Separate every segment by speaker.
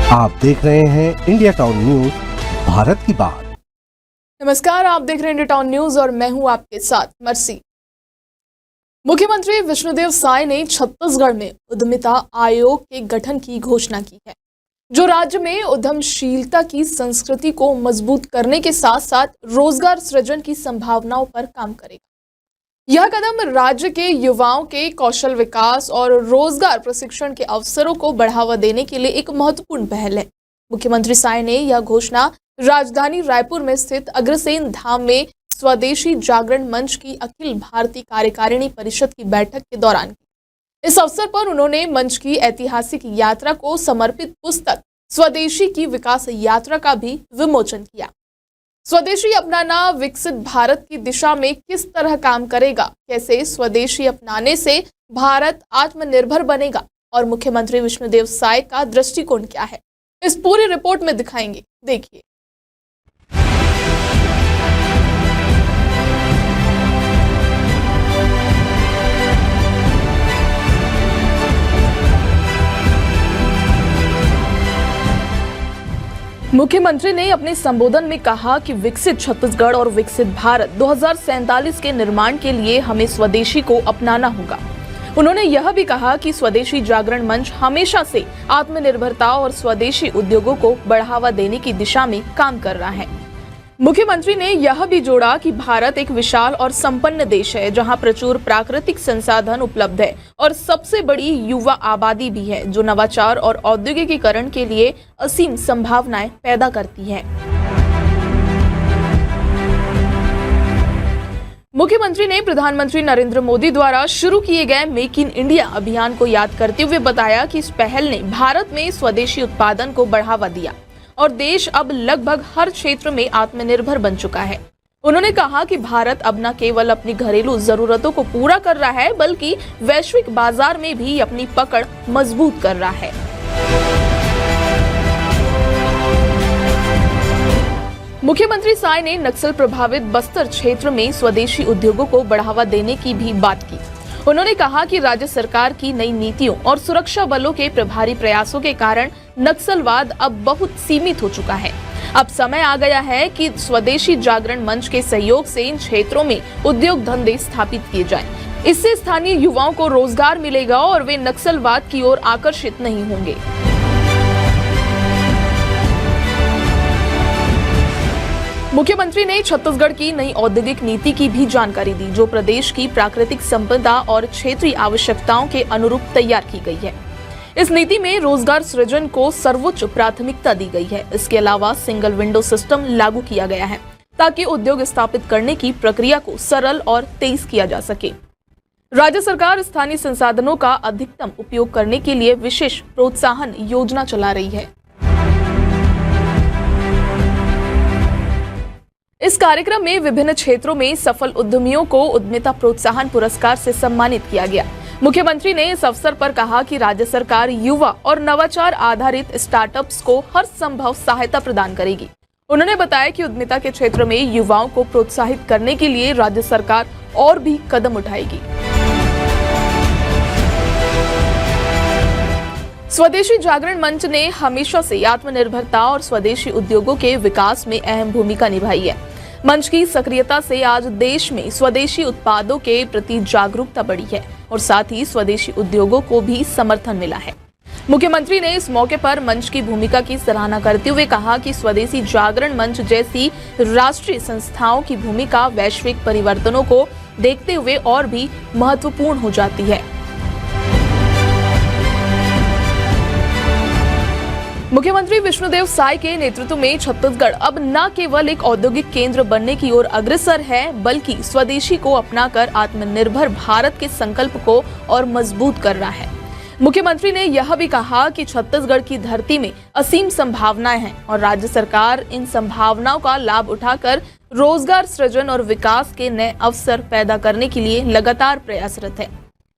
Speaker 1: आप देख रहे हैं इंडिया टाउन न्यूज, भारत की बात।
Speaker 2: नमस्कार, आप देख रहे हैं इंडिया टाउन न्यूज और मैं हूं आपके साथ मर्सी। मुख्यमंत्री विष्णुदेव साय ने छत्तीसगढ़ में उद्यमिता आयोग के गठन की घोषणा की है, जो राज्य में उद्यमशीलता की संस्कृति को मजबूत करने के साथ साथ रोजगार सृजन की संभावनाओं पर काम करेगा। यह कदम राज्य के युवाओं के कौशल विकास और रोजगार प्रशिक्षण के अवसरों को बढ़ावा देने के लिए एक महत्वपूर्ण पहल है। मुख्यमंत्री साय ने यह घोषणा राजधानी रायपुर में स्थित अग्रसेन धाम में स्वदेशी जागरण मंच की अखिल भारतीय कार्यकारिणी परिषद की बैठक के दौरान की। इस अवसर पर उन्होंने मंच की ऐतिहासिक यात्रा को समर्पित पुस्तक स्वदेशी की विकास यात्रा का भी विमोचन किया। स्वदेशी अपनाना विकसित भारत की दिशा में किस तरह काम करेगा, कैसे स्वदेशी अपनाने से भारत आत्मनिर्भर बनेगा और मुख्यमंत्री विष्णुदेव साय का दृष्टिकोण क्या है, इस पूरी रिपोर्ट में दिखाएंगे। देखिए। मुख्यमंत्री ने अपने संबोधन में कहा कि विकसित छत्तीसगढ़ और विकसित भारत 2047 के निर्माण के लिए हमें स्वदेशी को अपनाना होगा। उन्होंने यह भी कहा कि स्वदेशी जागरण मंच हमेशा से आत्मनिर्भरता और स्वदेशी उद्योगों को बढ़ावा देने की दिशा में काम कर रहा है। मुख्यमंत्री ने यह भी जोड़ा कि भारत एक विशाल और संपन्न देश है, जहां प्रचुर प्राकृतिक संसाधन उपलब्ध है और सबसे बड़ी युवा आबादी भी है, जो नवाचार और औद्योगिकीकरण के लिए असीम संभावनाएं पैदा करती है। मुख्यमंत्री ने प्रधानमंत्री नरेंद्र मोदी द्वारा शुरू किए गए मेक इन इंडिया अभियान को याद करते हुए बताया कि इस पहल ने भारत में स्वदेशी उत्पादन को बढ़ावा दिया और देश अब लगभग हर क्षेत्र में आत्मनिर्भर बन चुका है। उन्होंने कहा कि भारत अब न केवल अपनी घरेलू जरूरतों को पूरा कर रहा है, बल्कि वैश्विक बाजार में भी अपनी पकड़ मजबूत कर रहा है। मुख्यमंत्री साय ने नक्सल प्रभावित बस्तर क्षेत्र में स्वदेशी उद्योगों को बढ़ावा देने की भी बात की। उन्होंने कहा कि राज्य सरकार की नई नीतियों और सुरक्षा बलों के प्रभारी प्रयासों के कारण नक्सलवाद अब बहुत सीमित हो चुका है। अब समय आ गया है कि स्वदेशी जागरण मंच के सहयोग से इन क्षेत्रों में उद्योग धंधे स्थापित किए जाएं। इससे स्थानीय युवाओं को रोजगार मिलेगा और वे नक्सलवाद की ओर आकर्षित नहीं होंगे। मुख्यमंत्री ने छत्तीसगढ़ की नई औद्योगिक नीति की भी जानकारी दी, जो प्रदेश की प्राकृतिक संपदा और क्षेत्रीय आवश्यकताओं के अनुरूप तैयार की गई है। इस नीति में रोजगार सृजन को सर्वोच्च प्राथमिकता दी गई है। इसके अलावा सिंगल विंडो सिस्टम लागू किया गया है, ताकि उद्योग स्थापित करने की प्रक्रिया को सरल और तेज किया जा सके। राज्य सरकार स्थानीय संसाधनों का अधिकतम उपयोग करने के लिए विशेष प्रोत्साहन योजना चला रही है। इस कार्यक्रम में विभिन्न क्षेत्रों में सफल उद्यमियों को उद्यमिता प्रोत्साहन पुरस्कार से सम्मानित किया गया। मुख्यमंत्री ने इस अवसर पर कहा कि राज्य सरकार युवा और नवाचार आधारित स्टार्टअप्स को हर संभव सहायता प्रदान करेगी। उन्होंने बताया कि उद्यमिता के क्षेत्र में युवाओं को प्रोत्साहित करने के लिए राज्य सरकार और भी कदम उठाएगी। स्वदेशी जागरण मंच ने हमेशा से आत्मनिर्भरता और स्वदेशी उद्योगों के विकास में अहम भूमिका निभाई है। मंच की सक्रियता से आज देश में स्वदेशी उत्पादों के प्रति जागरूकता बढ़ी है और साथ ही स्वदेशी उद्योगों को भी समर्थन मिला है। मुख्यमंत्री ने इस मौके पर मंच की भूमिका की सराहना करते हुए कहा कि स्वदेशी जागरण मंच जैसी राष्ट्रीय संस्थाओं की भूमिका वैश्विक परिवर्तनों को देखते हुए और भी महत्वपूर्ण हो जाती है। मुख्यमंत्री विष्णुदेव साय के नेतृत्व में छत्तीसगढ़ अब न केवल एक औद्योगिक केंद्र बनने की ओर अग्रसर है, बल्कि स्वदेशी को अपनाकर आत्मनिर्भर भारत के संकल्प को और मजबूत कर रहा है। मुख्यमंत्री ने यह भी कहा कि छत्तीसगढ़ की धरती में असीम संभावनाएं हैं और राज्य सरकार इन संभावनाओं का लाभ उठाकर रोजगार सृजन और विकास के नए अवसर पैदा करने के लिए लगातार प्रयासरत है।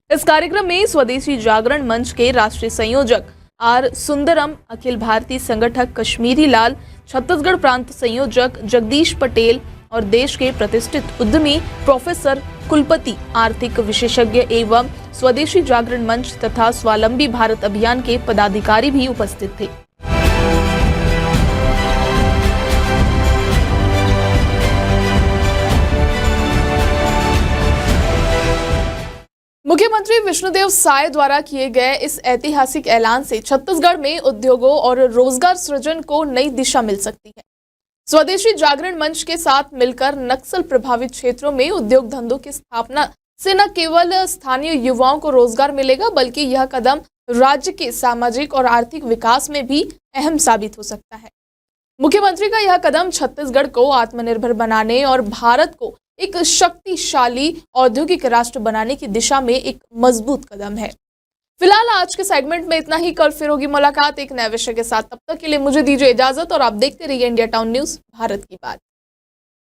Speaker 2: इस कार्यक्रम में स्वदेशी जागरण मंच के राष्ट्रीय संयोजक आर सुंदरम, अखिल भारतीय संगठक कश्मीरी लाल, छत्तीसगढ़ प्रांत संयोजक जगदीश पटेल और देश के प्रतिष्ठित उद्यमी प्रोफेसर कुलपति, आर्थिक विशेषज्ञ एवं स्वदेशी जागरण मंच तथा स्वावलंबी भारत अभियान के पदाधिकारी भी उपस्थित थे। मुख्यमंत्री विष्णुदेव साय द्वारा किए गए इस ऐतिहासिक ऐलान से छत्तीसगढ़ में उद्योगों और रोजगार सृजन को नई दिशा मिल सकती है। स्वदेशी जागरण मंच के साथ मिलकर नक्सल प्रभावित क्षेत्रों में उद्योग धंधों की स्थापना से न केवल स्थानीय युवाओं को रोजगार मिलेगा, बल्कि यह कदम राज्य के सामाजिक और आर्थिक विकास में भी अहम साबित हो सकता है। मुख्यमंत्री का यह कदम छत्तीसगढ़ को आत्मनिर्भर बनाने और भारत को एक शक्तिशाली औद्योगिक राष्ट्र बनाने की दिशा में एक मजबूत कदम है। फिलहाल आज के सेगमेंट में इतना ही। कल फिर होगी मुलाकात एक नए विषय के साथ। तब तक के लिए मुझे दीजिए इजाजत और आप देखते रहिए इंडिया टाउन न्यूज, भारत की बात।